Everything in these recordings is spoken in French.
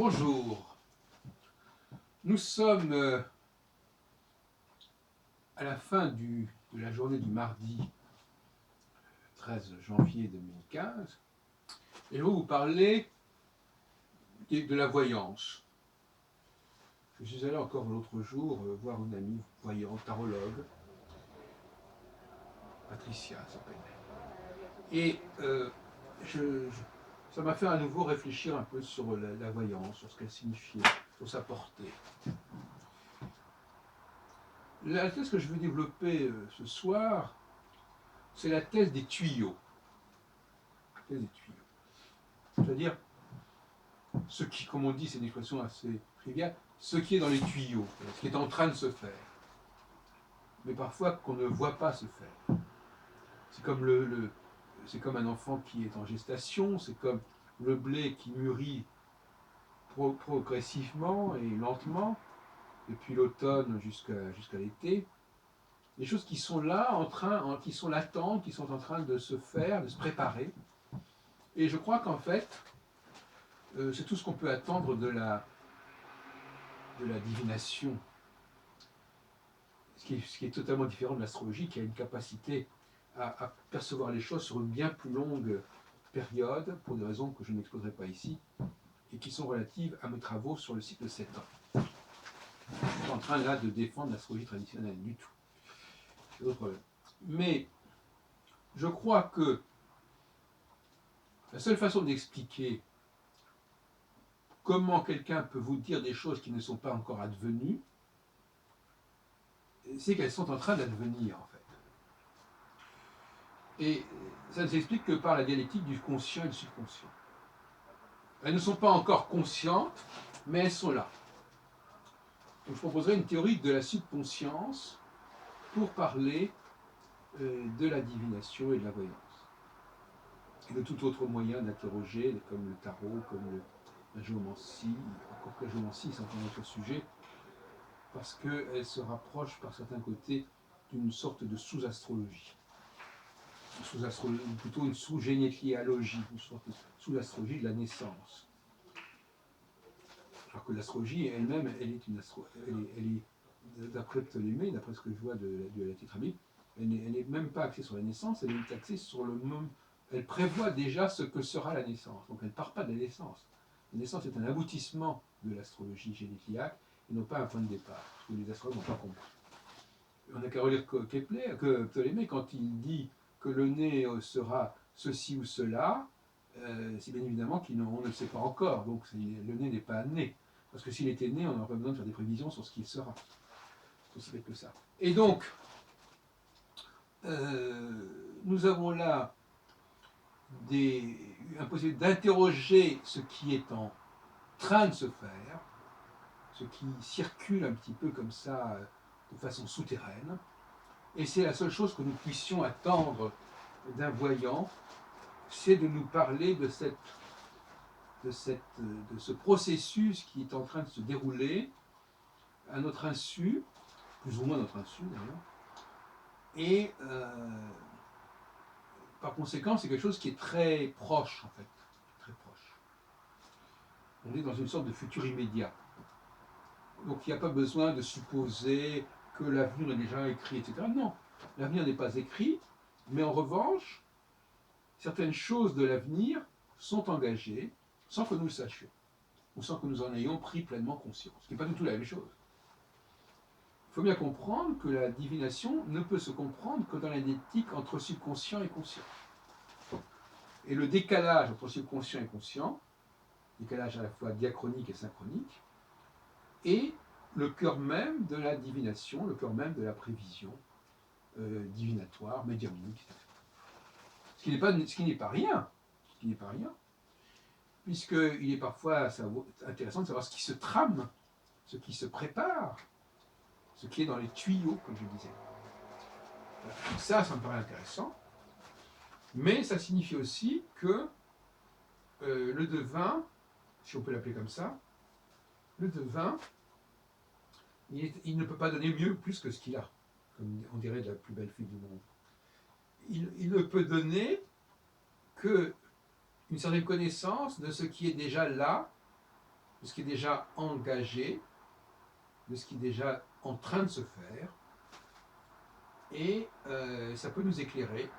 Bonjour, nous sommes à la fin de la journée du mardi 13 janvier 2015 et je vais vous parler de la voyance. Je suis allé encore l'autre jour voir une amie voyante, tarologue, Patricia s'appelle. Et ça m'a fait à nouveau réfléchir un peu sur la voyance, sur ce qu'elle signifiait, sur sa portée. La thèse que je veux développer ce soir, c'est la thèse des tuyaux. C'est-à-dire, ce qui, comme on dit, c'est une expression assez triviale, ce qui est dans les tuyaux, ce qui est en train de se faire, mais parfois qu'on ne voit pas se faire. C'est comme, c'est comme un enfant qui est en gestation, c'est comme le blé qui mûrit progressivement et lentement, depuis l'automne jusqu'à l'été. Des choses qui sont là, qui sont latentes, qui sont en train de se faire, de se préparer. Et je crois qu'en fait, c'est tout ce qu'on peut attendre de la divination, ce qui est totalement différent de l'astrologie, qui a une capacité à percevoir les choses sur une bien plus longue période, pour des raisons que je n'exposerai pas ici, et qui sont relatives à mes travaux sur le cycle 7 ans. Je ne suis pas en train là de défendre l'astrologie traditionnelle du tout. C'est autre problème. Mais je crois que la seule façon d'expliquer comment quelqu'un peut vous dire des choses qui ne sont pas encore advenues, c'est qu'elles sont en train d'advenir, en fait. Et ça ne s'explique que par la dialectique du conscient et du subconscient. Elles ne sont pas encore conscientes, mais elles sont là. Donc je proposerai une théorie de la subconscience pour parler de la divination et de la voyance. Et de tout autre moyen d'interroger, comme le tarot, comme la géomancie, encore que la géomancie, c'est encore un autre sujet, parce qu'elle se rapproche par certains côtés d'une sorte de sous-astrologie. Plutôt une sous-généalogie, une sorte de sous-astrologie de la naissance. Alors que l'astrologie elle-même, elle est d'après Ptolémée, d'après ce que je vois de la tétrabie, elle n'est même pas axée sur la naissance, elle est axée sur le moment. Elle prévoit déjà ce que sera la naissance. Donc elle ne part pas de la naissance. La naissance est un aboutissement de l'astrologie génétiliaque et non pas un point de départ, ce que les astrologues n'ont pas compris. On n'a qu'à relire que Ptolémée, quand il dit que le né sera ceci ou cela, c'est bien évidemment qu'on ne le sait pas encore. Donc le né n'est pas né. Parce que s'il était né, on n'aurait pas besoin de faire des prévisions sur ce qu'il sera. C'est aussi bête que ça. Et donc, nous avons là une possibilité d'interroger ce qui est en train de se faire, ce qui circule un petit peu comme ça, de façon souterraine. Et c'est la seule chose que nous puissions attendre d'un voyant, c'est de nous parler de ce processus qui est en train de se dérouler à notre insu, plus ou moins notre insu d'ailleurs, et par conséquent c'est quelque chose qui est très proche en fait, très proche. On est dans une sorte de futur immédiat. Donc il n'y a pas besoin de supposer que l'avenir est déjà écrit, etc. Non, l'avenir n'est pas écrit, mais en revanche, certaines choses de l'avenir sont engagées sans que nous le sachions, ou sans que nous en ayons pris pleinement conscience, ce qui n'est pas du tout la même chose. Il faut bien comprendre que la divination ne peut se comprendre que dans la dialectique entre subconscient et conscient. Et le décalage entre subconscient et conscient, décalage à la fois diachronique et synchronique, est le cœur même de la divination, le cœur même de la prévision divinatoire, médiumnique, etc. Ce qui n'est pas rien, puisqu'il est parfois intéressant de savoir ce qui se trame, ce qui se prépare, ce qui est dans les tuyaux, comme je disais. Voilà. Ça me paraît intéressant, mais ça signifie aussi que le devin, si on peut l'appeler comme ça, le devin, il ne peut pas donner mieux plus que ce qu'il a, comme on dirait de la plus belle fille du monde. Il ne peut donner qu'une certaine connaissance de ce qui est déjà là, de ce qui est déjà engagé, de ce qui est déjà en train de se faire, et ça peut nous éclairer.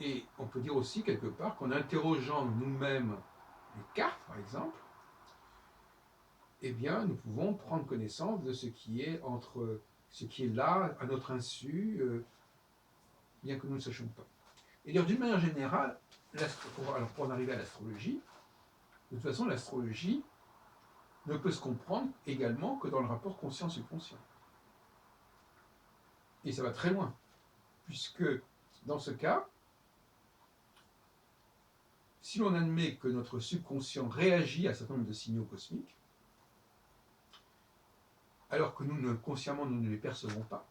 Et on peut dire aussi quelque part qu'en interrogeant nous-mêmes les cartes, par exemple, eh bien, nous pouvons prendre connaissance de ce qui est entre ce qui est là, à notre insu, bien que nous ne sachions pas. Et dire d'une manière générale, alors pour en arriver à l'astrologie, de toute façon, l'astrologie ne peut se comprendre également que dans le rapport conscient-subconscient. Et ça va très loin, puisque dans ce cas, si l'on admet que notre subconscient réagit à un certain nombre de signaux cosmiques, alors que consciemment nous ne les percevons pas,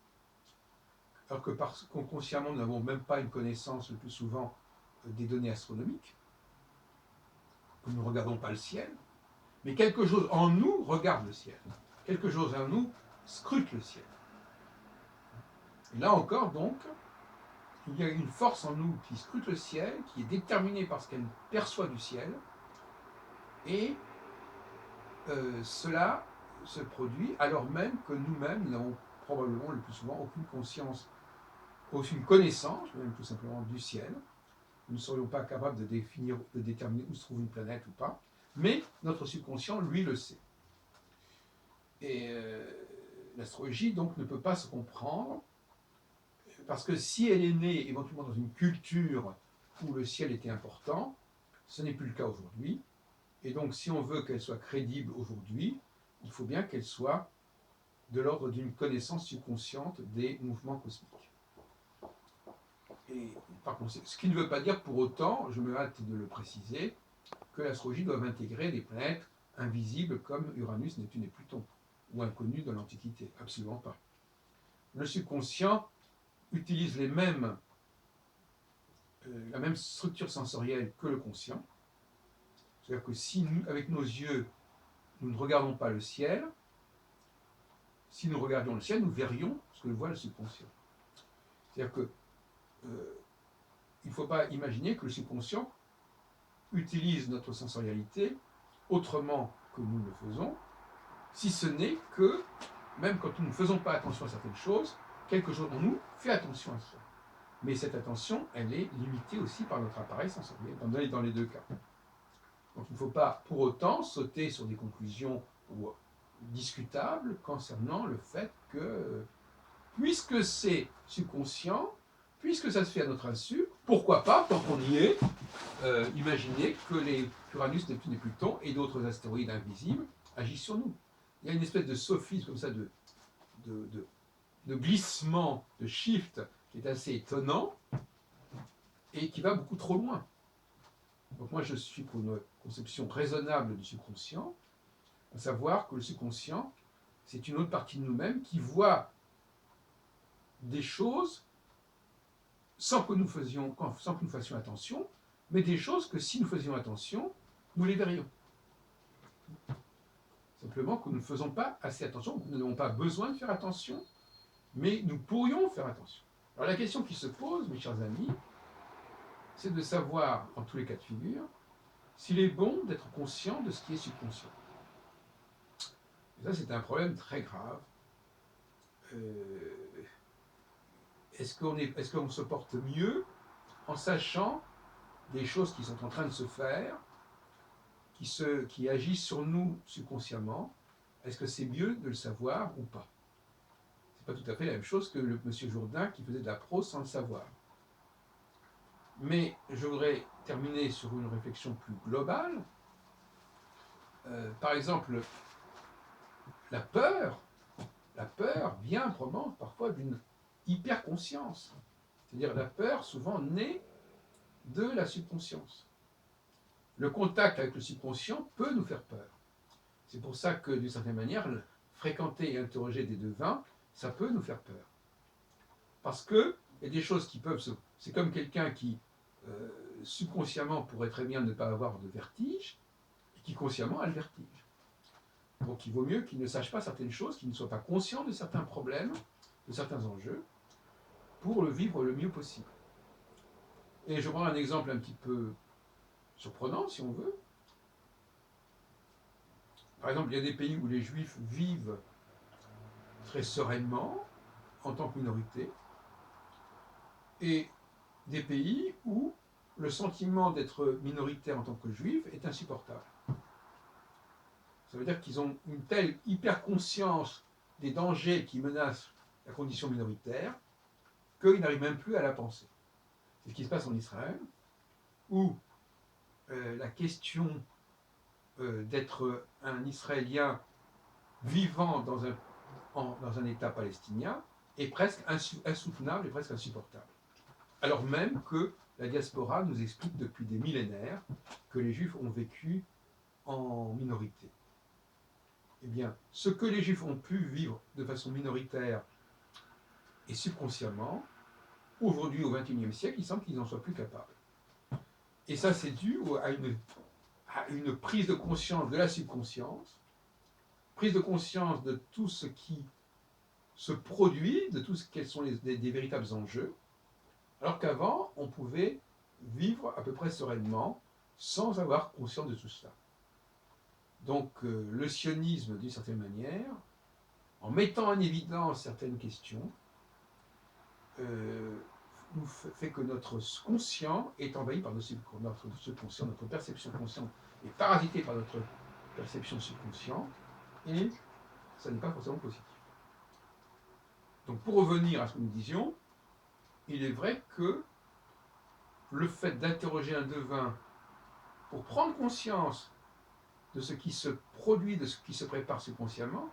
alors que consciemment nous n'avons même pas une connaissance le plus souvent des données astronomiques, que nous ne regardons pas le ciel, mais quelque chose en nous regarde le ciel, quelque chose en nous scrute le ciel. Et là encore, donc, il y a une force en nous qui scrute le ciel, qui est déterminée par ce qu'elle perçoit du ciel, et cela se produit alors même que nous-mêmes n'avons probablement le plus souvent aucune conscience, aucune connaissance, même tout simplement du ciel. Nous ne serions pas capables de déterminer où se trouve une planète ou pas, mais notre subconscient, lui, le sait. Et l'astrologie, donc, ne peut pas se comprendre, parce que si elle est née éventuellement dans une culture où le ciel était important, ce n'est plus le cas aujourd'hui. Et donc, si on veut qu'elle soit crédible aujourd'hui, il faut bien qu'elle soit de l'ordre d'une connaissance subconsciente des mouvements cosmiques. Et par conséquent, ce qui ne veut pas dire pour autant, je me hâte de le préciser, que l'astrologie doit intégrer des planètes invisibles comme Uranus, Neptune et Pluton, ou inconnues de l'Antiquité. Absolument pas. Le subconscient utilise la même structure sensorielle que le conscient. C'est-à-dire que si nous, avec nos yeux, nous ne regardons pas le ciel, si nous regardions le ciel, nous verrions ce que voit le subconscient. C'est-à-dire que il ne faut pas imaginer que le subconscient utilise notre sensorialité autrement que nous le faisons, si ce n'est que, même quand nous ne faisons pas attention à certaines choses, quelque chose en nous fait attention à ça. Mais cette attention, elle est limitée aussi par notre appareil sensoriel, dans les deux cas. Donc il ne faut pas pour autant sauter sur des conclusions discutables concernant le fait que, puisque c'est subconscient, puisque ça se fait à notre insu, pourquoi pas, tant qu'on y est, imaginer que les Uranus, Neptune et Pluton et d'autres astéroïdes invisibles agissent sur nous. Il y a une espèce de sophisme comme ça, de glissement, de shift, qui est assez étonnant et qui va beaucoup trop loin. Donc moi je suis pour une conception raisonnable du subconscient, à savoir que le subconscient, c'est une autre partie de nous-mêmes qui voit des choses sans que nous fassions attention, mais des choses que si nous faisions attention, nous les verrions. Simplement que nous ne faisons pas assez attention, nous n'avons pas besoin de faire attention, mais nous pourrions faire attention. Alors la question qui se pose, mes chers amis, c'est de savoir, en tous les cas de figure, s'il est bon d'être conscient de ce qui est subconscient. Et ça, c'est un problème très grave. Est-ce qu'on se porte mieux en sachant des choses qui sont en train de se faire, qui agissent sur nous subconsciemment? Est-ce que c'est mieux de le savoir ou pas? C'est pas tout à fait la même chose que le monsieur Jourdain qui faisait de la prose sans le savoir. Mais je voudrais terminer sur une réflexion plus globale. Par exemple, la peur vient probablement parfois d'une hyperconscience. C'est-à-dire la peur souvent naît de la subconscience. Le contact avec le subconscient peut nous faire peur. C'est pour ça que, d'une certaine manière, fréquenter et interroger des devins, ça peut nous faire peur. Parce qu'il y a des choses qui peuvent se... C'est comme quelqu'un qui, subconsciemment, pourrait très bien ne pas avoir de vertige, et qui, consciemment, a le vertige. Donc il vaut mieux qu'il ne sache pas certaines choses, qu'il ne soit pas conscient de certains problèmes, de certains enjeux, pour le vivre le mieux possible. Et je prends un exemple un petit peu surprenant, si on veut. par exemple, il y a des pays où les Juifs vivent très sereinement en tant que minorité, et des pays où le sentiment d'être minoritaire en tant que Juif est insupportable. Ça veut dire qu'ils ont une telle hyper-conscience des dangers qui menacent la condition minoritaire qu'ils n'arrivent même plus à la penser. C'est ce qui se passe en Israël, où la question d'être un Israélien vivant dans un État palestinien est presque insoutenable et presque insupportable. Alors même que la diaspora nous explique depuis des millénaires que les Juifs ont vécu en minorité. Eh bien, ce que les Juifs ont pu vivre de façon minoritaire et subconsciemment, aujourd'hui, au XXIe siècle, il semble qu'ils n'en soient plus capables. Et ça, c'est dû à une prise de conscience de la subconscience, prise de conscience de tout ce qui se produit, de tout ce quels sont des véritables enjeux, alors qu'avant, on pouvait vivre à peu près sereinement sans avoir conscience de tout cela. Donc le sionisme, d'une certaine manière, en mettant en évidence certaines questions, nous fait que notre conscient est envahi par notre subconscient, notre perception consciente est parasitée par notre perception subconsciente, et ça n'est pas forcément positif. Donc pour revenir à ce que nous disions, il est vrai que le fait d'interroger un devin pour prendre conscience de ce qui se produit, de ce qui se prépare subconsciemment,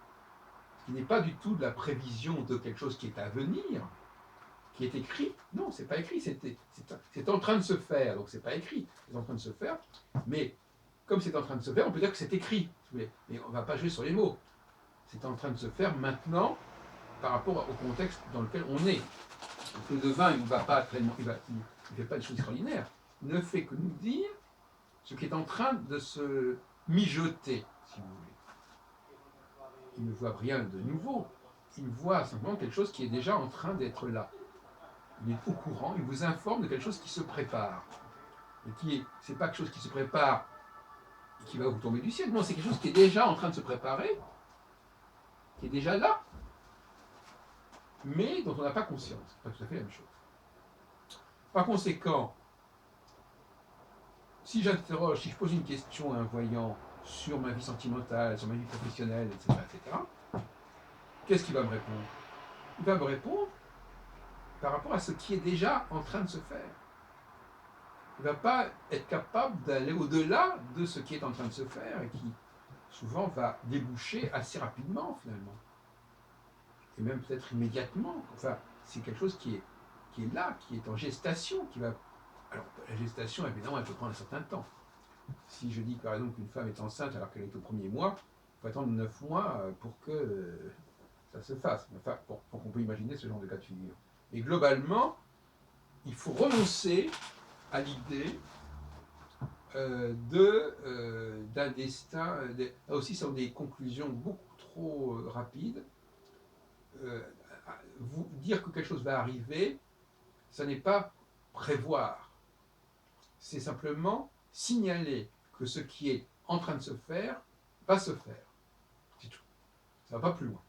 ce qui n'est pas du tout de la prévision de quelque chose qui est à venir, qui est écrit. Non, c'est pas écrit, c'est en train de se faire, donc c'est pas écrit, c'est en train de se faire, mais comme c'est en train de se faire, on peut dire que c'est écrit, mais on ne va pas jouer sur les mots. C'est en train de se faire maintenant par rapport au contexte dans lequel on est. Donc le devin, il ne va pas tellement, il ne fait pas de choses extraordinaires, il ne fait que nous dire ce qui est en train de se mijoter, si vous voulez. Il ne voit rien de nouveau, il voit simplement quelque chose qui est déjà en train d'être là. Il est au courant, il vous informe de quelque chose qui se prépare. Et c'est pas quelque chose qui se prépare et qui va vous tomber du ciel, non, c'est quelque chose qui est déjà en train de se préparer, qui est déjà là, mais dont on n'a pas conscience. C'est pas tout à fait la même chose. Par conséquent, si je pose une question à un voyant sur ma vie sentimentale, sur ma vie professionnelle, etc., qu'est-ce qu'il va me répondre? Il va me répondre par rapport à ce qui est déjà en train de se faire. Il ne va pas être capable d'aller au-delà de ce qui est en train de se faire et qui souvent va déboucher assez rapidement finalement. Et même peut-être immédiatement. Enfin, c'est quelque chose qui est là, qui est en gestation, qui va... Alors, la gestation, évidemment, elle peut prendre un certain temps. Si je dis par exemple qu'une femme est enceinte alors qu'elle est au premier mois, il faut attendre 9 mois pour que ça se fasse. Enfin, pour qu'on peut imaginer ce genre de cas de figure. Et globalement, il faut renoncer à l'idée d'un destin. Là aussi, ce sont des conclusions beaucoup trop rapides. Vous dire que quelque chose va arriver, ça n'est pas prévoir. C'est simplement signaler que ce qui est en train de se faire va se faire. C'est tout. Ça ne va pas plus loin.